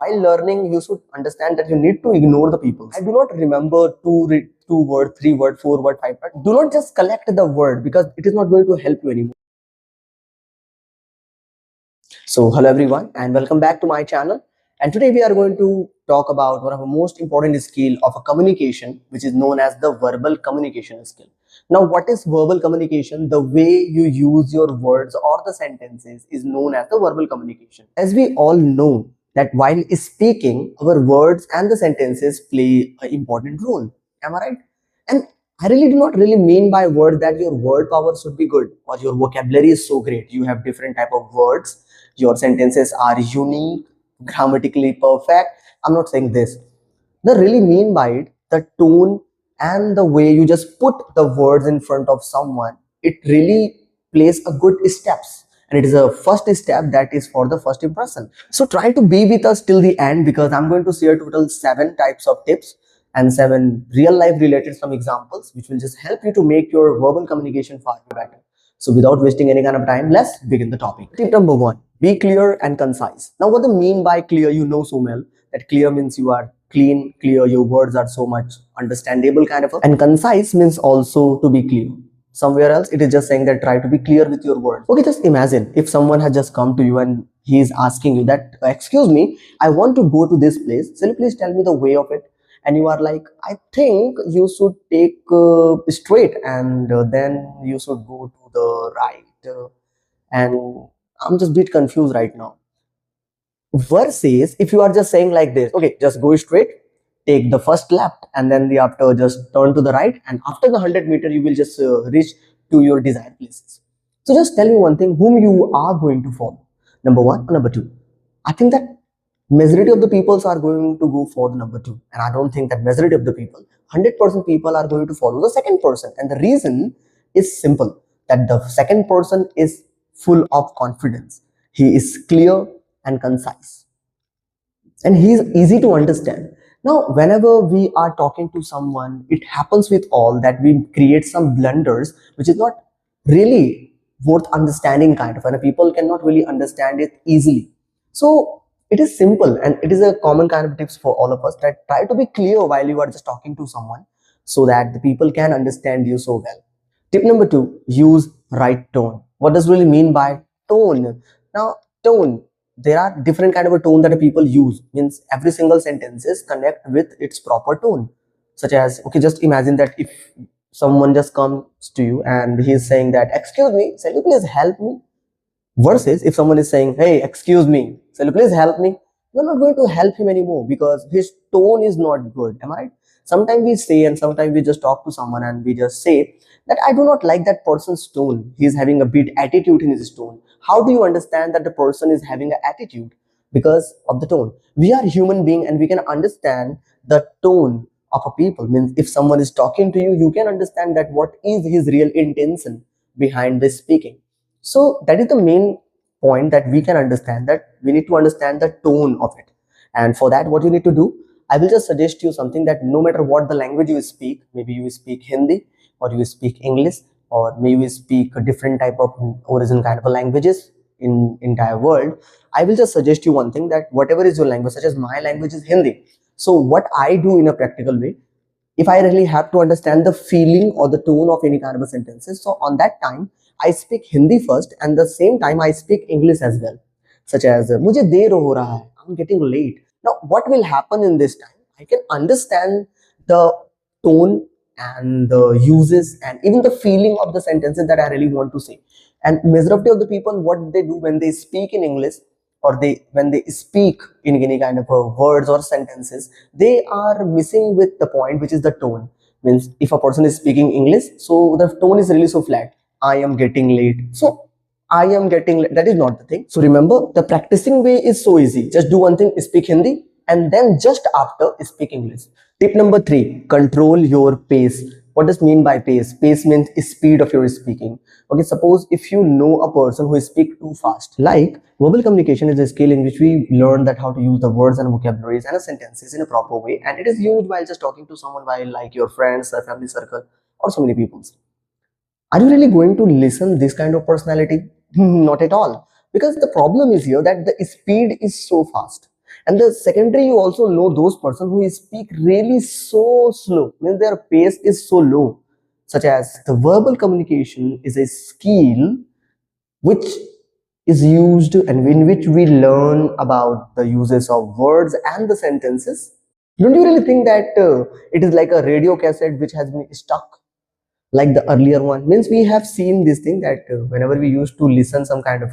While learning, you should understand that you need to ignore the people. I do not remember two word, three word, four word, five word. Do not just collect the word because it is not going to help you anymore. So hello everyone and welcome back to my channel. And today we are going to talk about one of the most important skill of a communication, which is known as the verbal communication skill. Now, what is verbal communication? The way you use your words or the sentences is known as the verbal communication. As we all know that while speaking, our words and the sentences play an important role. Am I right? And I really do not really mean by word that your word power should be good or your vocabulary is so great. You have different type of words. Your sentences are unique, grammatically perfect. I'm not saying this. The really mean by it, the tone and the way you just put the words in front of someone, it really plays a good steps. And it is a first step that is for the first impression. So try to be with us till the end because I'm going to share total 7 types of tips and 7 real life related some examples which will just help you to make your verbal communication far better. So without wasting any kind of time, let's begin the topic. Tip number 1, be clear and concise. Now what do I mean by clear? You know so well that clear means you are clean, clear, your words are so much understandable kind of, and concise means also to be clear. Somewhere else it is just saying that try to be clear with your words. Okay, just imagine if someone has just come to you and he is asking you that, excuse me, I want to go to this place, so please tell me the way of it. And you are like, I think you should take straight and then you should go to the right, and I'm just a bit confused right now. Versus if you are just saying like this, okay, just go straight, take the first left, and then the after just turn to the right, and after the 100 meter you will just reach to your desired places. So just tell me one thing, whom you are going to follow, number 1 or number 2? I think that majority of the peoples are going to go for the number 2, and I don't think that majority of the people, 100% people are going to follow the second person. And the reason is simple, that the second person is full of confidence, he is clear and concise, and he is easy to understand. Now whenever we are talking to someone, it happens with all that we create some blunders which is not really worth understanding kind of, and people cannot really understand it easily. So it is simple and it is a common kind of tips for all of us, that try to be clear while you are just talking to someone so that the people can understand you so well. Tip number 2, use right tone. What does really mean by tone? Now tone, there are different kind of a tone that people use, means every single sentences connect with its proper tone. Such as, okay, just imagine that if someone just comes to you and he is saying that, excuse me, can you please help me? Versus if someone is saying, hey, excuse me, can you please help me? You're not going to help him anymore because his tone is not good. Am I right? Sometimes we say, and sometimes we just talk to someone and we just say that I do not like that person's tone. He's having a bit attitude in his tone. How do you understand that the person is having an attitude? Because of the tone. We are human being and we can understand the tone of a people. Means if someone is talking to you, you can understand that what is his real intention behind this speaking. So that is the main point, that we can understand, that we need to understand the tone of it. And for that, what you need to do, I will just suggest you something, that no matter what the language you speak, maybe you speak Hindi or you speak English, or maybe you speak a different type of origin kind of languages in entire world, I will just suggest you one thing, that whatever is your language, such as my language is Hindi. So what I do in a practical way, if I really have to understand the feeling or the tone of any kind of a sentences, so on that time I speak Hindi first, and the same time I speak English as well. Such as, mujhe der ho raha hai, I'm getting late. Now what will happen in this time, I can understand the tone and the uses and even the feeling of the sentences that I really want to say. And majority of the people, what they do when they speak in English, or when they speak in any kind of words or sentences, they are missing with the point, which is the tone. Means if a person is speaking English, so the tone is really so flat, I am getting late, so I am getting late. That is not the thing. So remember, the practicing way is so easy. Just do one thing, speak Hindi, and then just after speak English. Tip number 3, control your pace. What does mean by pace? Pace means speed of your speaking. Okay, suppose if you know a person who speaks too fast, like verbal communication is a skill in which we learn that how to use the words and vocabularies and sentences in a proper way, and it is used while just talking to someone, while like your friends, a family circle, or so many people. Are you really going to listen this kind of personality? Not at all. Because the problem is here that the speed is so fast. And the secondary, you also know those person who speak really so slow, means their pace is so low, such as the verbal communication is a skill which is used and in which we learn about the uses of words and the sentences. Don't you really think that it is like a radio cassette which has been stuck like the earlier one? Means we have seen this thing that whenever we used to listen some kind of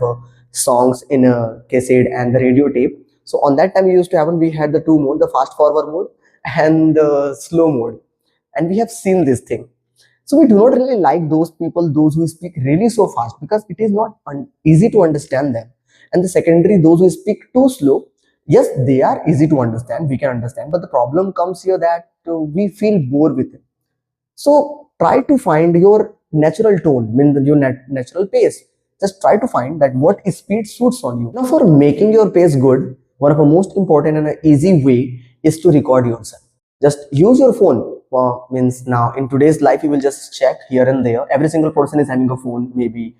songs in a cassette and the radio tape, so on that time we used to have, we had the two mode, the fast forward mode and the slow mode, and we have seen this thing. So we do not really like those people, those who speak really so fast, because it is not easy to understand them. And the secondary, those who speak too slow, yes, they are easy to understand, we can understand, but the problem comes here that we feel bored with it. So try to find your natural tone, mean your natural pace. Just try to find that what speed suits on you. Now, for making your pace good, one of the most important and an easy way is to record yourself. Just use your phone. Means now in today's life, you will just check here and there. Every single person is having a phone. Maybe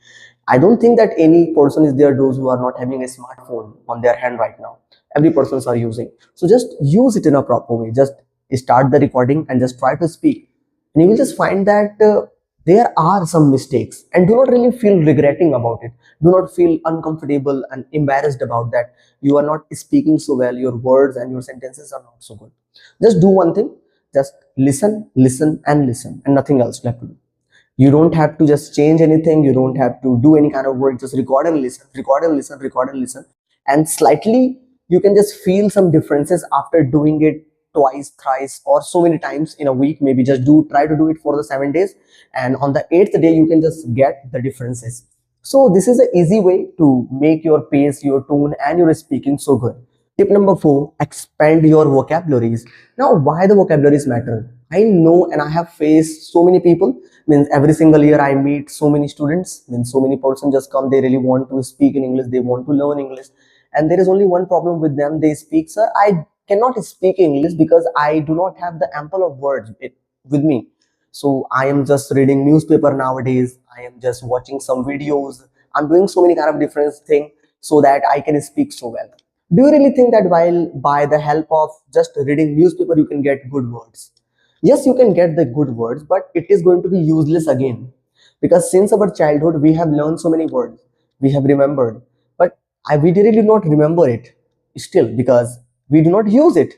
I don't think that any person is there those who are not having a smartphone on their hand right now. Every persons are using. So just use it in a proper way. Just start the recording and just try to speak, and you will just find that there are some mistakes, and do not really feel regretting about it. Do not feel uncomfortable and embarrassed about that you are not speaking so well, your words and your sentences are not so good. Just do one thing, just listen, listen and listen, and nothing else left to do. You don't have to just change anything, you don't have to do any kind of work, just record and listen, record and listen, record and listen. And slightly you can just feel some differences after doing it twice, thrice, or so many times in a week. Maybe just try to do it for the 7 days, and on the eighth day you can just get the differences. So this is an easy way to make your pace, your tone and your speaking so good. Tip number 4, expand your vocabularies. Now, why the vocabularies matter? I know, and I have faced so many people. Means every single year I meet so many students. Means so many persons just come. They really want to speak in English. They want to learn English, and there is only one problem with them. They speak, sir, I cannot speak English because I do not have the ample of words with me. So I am just reading newspaper nowadays. I am just watching some videos. I'm doing so many kind of different things so that I can speak so well. Do you really think that while by the help of just reading newspaper you can get good words? Yes, you can get the good words, but it is going to be useless again, because since our childhood we have learned so many words, we have remembered, but we really not remember it still because we do not use it.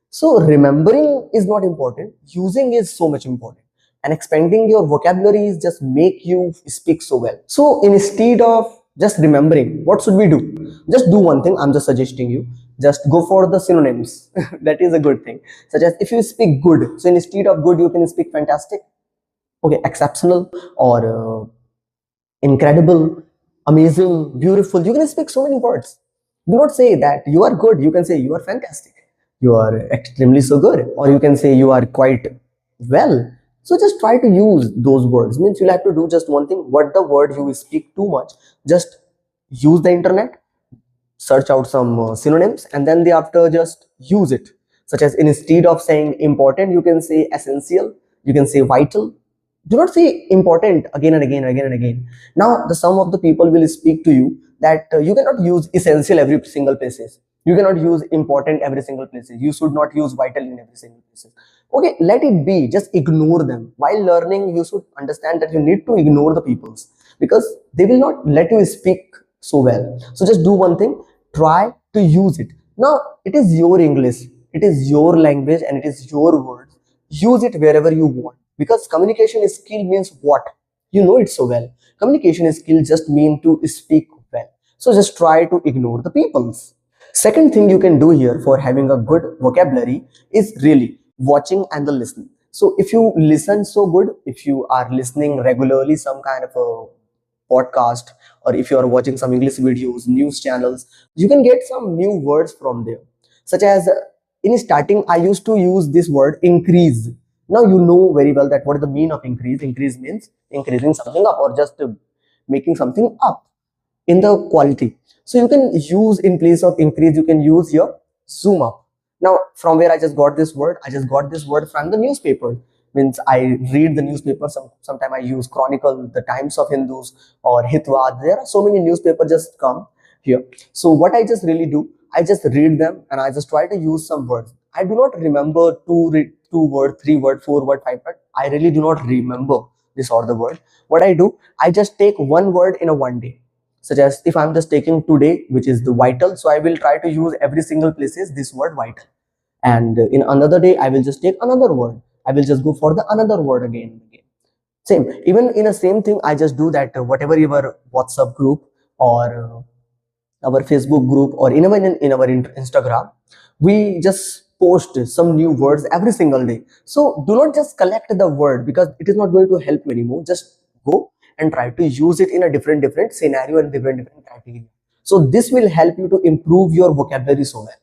So remembering is not important, using is so much important, and expanding your vocabulary is just make you speak so well. So instead of just remembering, what should we do? Just do one thing, I'm just suggesting you, just go for the synonyms. That is a good thing. Such as if you speak good, so instead of good you can speak fantastic, okay, exceptional, or incredible, amazing, beautiful. You can speak so many words. Do not say that you are good, you can say you are fantastic, you are extremely so good, or you can say you are quite well. So just try to use those words. Means you'll have to do just one thing. What the word you speak too much, just use the internet, search out some synonyms, and then thereafter just use it. Such as instead of saying important, you can say essential, you can say vital. Do not say important again and again and again and again. Now the some of the people will speak to you that you cannot use essential every single places, you cannot use important every single places, you should not use vital in every single places. Okay, let it be, just ignore them. While learning you should understand that you need to ignore the peoples, because they will not let you speak so well. So just do one thing, try to use it. Now it is your English, it is your language, and it is your words. Use it wherever you want, because communication skill means what? You know it so well. Communication skill just mean to speak well. So just try to ignore the peoples. Second thing you can do here for having a good vocabulary is really watching and the listening. So if you listen so good, if you are listening regularly some kind of a podcast, or if you are watching some English videos, news channels, you can get some new words from there. Such as in starting I used to use this word increase. Now you know very well that what is the mean of increase. Increase means increasing something up, or just making something up in the quality. So you can use, in place of increase, you can use here zoom up. Now from where I just got this word, I just got this word from the newspaper. Means I read the newspaper, sometime I use Chronicle, the Times of Hindus, or Hitwa. There are so many newspapers just come here. So what I just really do, I just read them and I just try to use some words. I do not remember two word, three word, four word, five word. I really do not remember this or the word. What I do, I just take one word in a one day. Such as if I'm just taking today, which is the vital, so I will try to use every single places this word vital. And in another day, I will just take another word. I will just go for the another word again and again. Same, even in a same thing, I just do that. Whatever your WhatsApp group or our Facebook group or even in our Instagram, we just post some new words every single day. So do not just collect the word because it is not going to help you anymore. Just go and try to use it in a different scenario and different criteria. So this will help you to improve your vocabulary so well.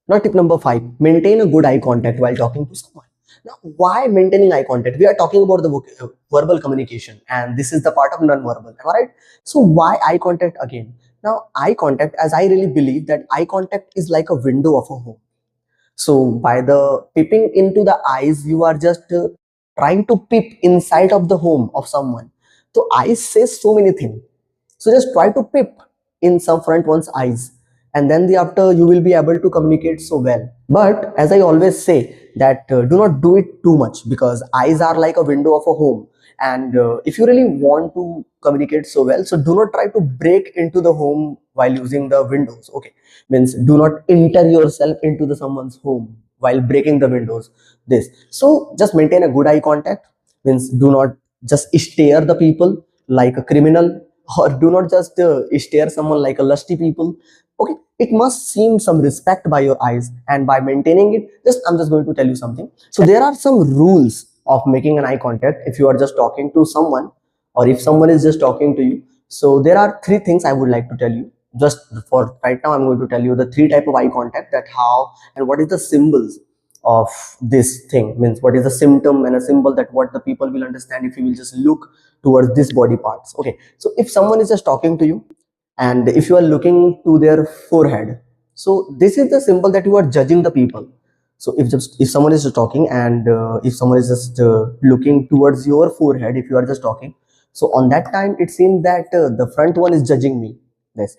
Now, tip number 5, maintain a good eye contact while talking to someone. Now, why maintaining eye contact? We are talking about the verbal communication, and this is the part of non-verbal. Am I right? So, why eye contact again? Now, eye contact, as I really believe that eye contact is like a window of a home. So, by the peeping into the eyes, you are just trying to peep inside of the home of someone. So, eyes says so many things. So just try to peep in some front one's eyes, and then the after you will be able to communicate so well. But as I always say that do not do it too much because eyes are like a window of a home. And if you really want to communicate so well, so do not try to break into the home while using the windows. Okay, means do not enter yourself into the someone's home while breaking the windows. This, so just maintain a good eye contact. Means do not just stare the people like a criminal, or do not just stare someone like a lusty people. Okay, it must seem some respect by your eyes, and by maintaining it, just I'm just going to tell you something. So there are some rules of making an eye contact if you are just talking to someone, or if someone is just talking to you. So there are three things I would like to tell you. Just for right now, I'm going to tell you the three type of eye contact, that how and what is the symbols of this thing. Means what is the symptom and a symbol, that what the people will understand if you will just look towards this body parts. Okay, so if someone is just talking to you and if you are looking to their forehead, so this is the symbol that you are judging the people. So if someone is just talking and if someone is just looking towards your forehead, if you are just talking, so on that time it seems that the front one is judging me. Yes.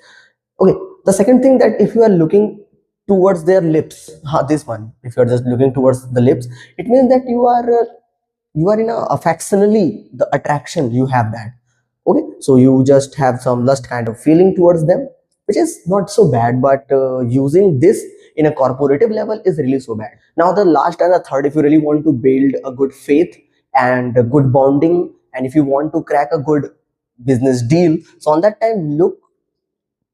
Okay, the second thing, that if you are looking towards their lips, this one, if you are just looking towards the lips, it means that you are in a affectionately the attraction you have that. Okay, so you just have some lust kind of feeling towards them, which is not so bad, but using this in a corporative level is really so bad. Now the last and the third, if you really want to build a good faith and a good bonding, and if you want to crack a good business deal, so on that time look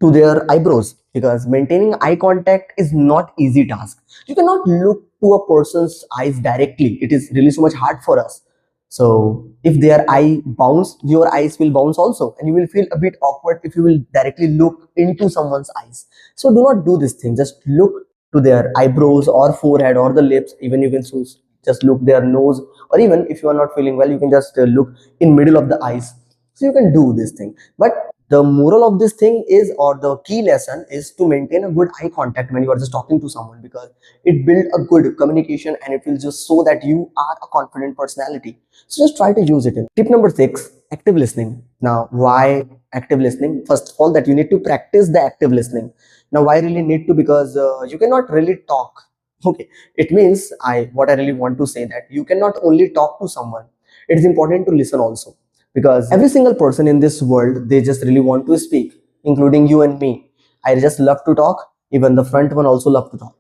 to their eyebrows, because maintaining eye contact is not easy task. You cannot look to a person's eyes directly. It is really so much hard for us. So if their eye bounce, your eyes will bounce also, and you will feel a bit awkward if you will directly look into someone's eyes. So do not do this thing. Just look to their eyebrows or forehead or the lips. Even you can choose just look their nose, or even if you are not feeling well, you can just look in middle of the eyes. So you can do this thing. But the moral of this thing is, or the key lesson is, to maintain a good eye contact when you are just talking to someone, because it builds a good communication and it will just show that you are a confident personality. So just try to use it. In tip number 6, active listening. Now why active listening? First of all, that you need to practice the active listening. Now why really need to? Because you cannot really talk. Okay, it means what I really want to say, that you cannot only talk to someone, it is important to listen also, because every single person in this world, they just really want to speak, including you and me. I just love to talk. Even the front one also love to talk.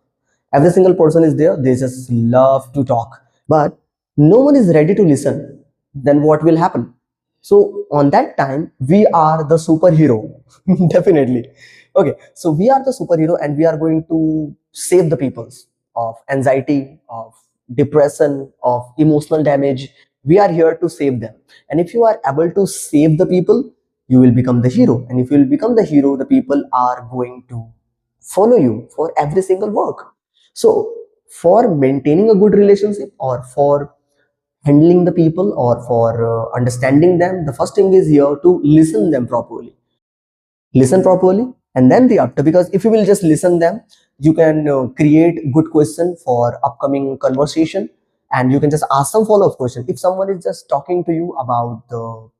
Every single person is there, they just love to talk, but no one is ready to listen. Then what will happen? So on that time, we are the superhero. Definitely. Okay, so we are the superhero and we are going to save the peoples of anxiety, of depression, of emotional damage. We are here to save them. And if you are able to save the people, you will become the hero. And if you will become the hero, the people are going to follow you for every single work. So for maintaining a good relationship, or for handling the people, or for understanding them, the first thing is here to listen them properly. Listen properly, and then the after, because if you will just listen them, you can create good question for upcoming conversation, and you can just ask some follow-up question. If someone is just talking to you about the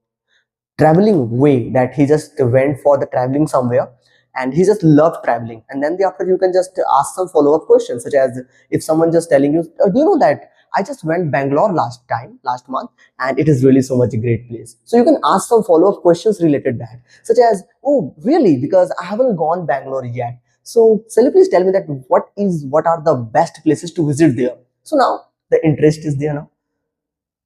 traveling way, that he just went for the traveling somewhere, and he just loved traveling. And then after, you can just ask some follow-up questions, such as if someone just telling you, do you know that I just went Bangalore last month, and it is really so much a great place. So you can ask some follow-up questions related to that, such as, oh really, because I haven't gone Bangalore yet, so Sally, please tell me that what are the best places to visit there. So now the interest is there now.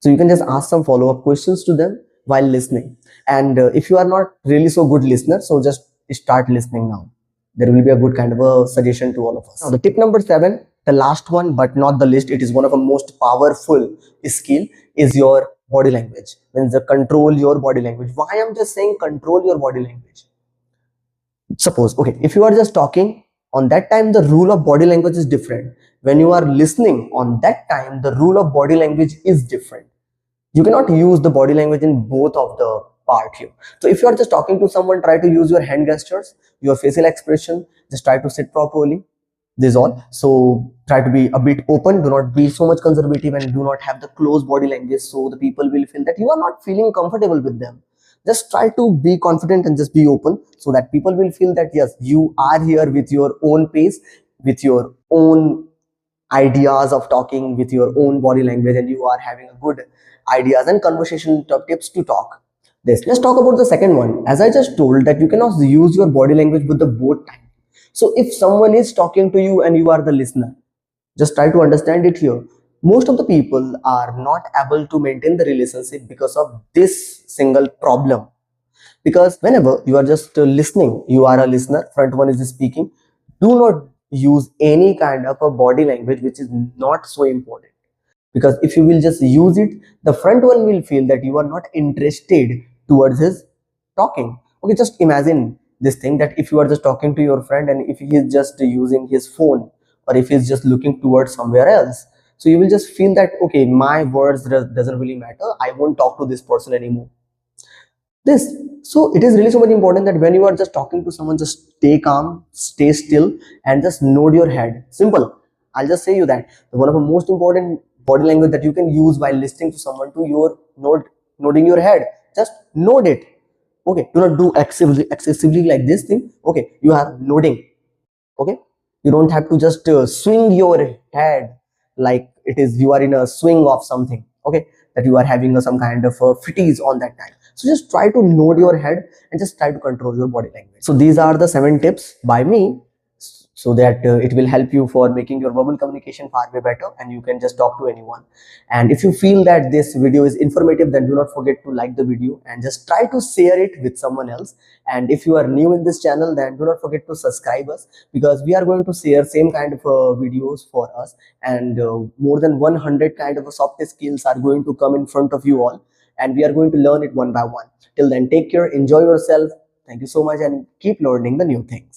So you can just ask some follow-up questions to them while listening. And if you are not really so good listener, so just start listening now. There will be a good kind of a suggestion to all of us. Now, the tip number 7, the last one but not the least, it is one of the most powerful skill, is your body language. Means the control your body language. Why I'm just saying control your body language? Suppose, okay, if you are just talking, on that time the rule of body language is different. When you are listening, on that time the rule of body language is different. You cannot use the body language in both of the part here. So if you are just talking to someone, try to use your hand gestures, your facial expression, just try to sit properly. This is all. So try to be a bit open, do not be so much conservative, and do not have the close body language, so the people will feel that you are not feeling comfortable with them. Just try to be confident and just be open, so that people will feel that yes, you are here with your own pace, with your own ideas of talking, with your own body language, and you are having a good ideas and conversation tips to talk this. Let's talk about the second one. As I just told, that you cannot use your body language with the both time. So if someone is talking to you and you are the listener, just try to understand it here. Most of the people are not able to maintain the relationship because of this single problem. Because whenever you are just listening, you are a listener, front one is speaking, do not use any kind of a body language which is not so important. Because if you will just use it, the front one will feel that you are not interested towards his talking. Okay, just imagine this thing, that if you are just talking to your friend and if he is just using his phone, or if he's just looking towards somewhere else, so you will just feel that, okay, my words doesn't really matter, I won't talk to this person anymore. This, so it is really so much important that when you are just talking to someone, just stay calm, stay still, and just nod your head. Simple. I'll just say you that one of the most important body language that you can use while listening to someone, to your nodding your head. Just nod it. Okay, do not do excessively like this thing. Okay, you are nodding. Okay, you don't have to just swing your head like it is you are in a swing of something. Okay, that you are having some kind of fitties on that time. So just try to nod your head and just try to control your body language. So these are the 7 tips by me, so that it will help you for making your verbal communication far way better, and you can just talk to anyone. And if you feel that this video is informative, then do not forget to like the video and just try to share it with someone else. And if you are new in this channel, then do not forget to subscribe us, because we are going to share same kind of videos for us, and more than 100 kind of soft skills are going to come in front of you all, and we are going to learn it one by one. Till then, take care, enjoy yourself. Thank you so much, and keep learning the new things.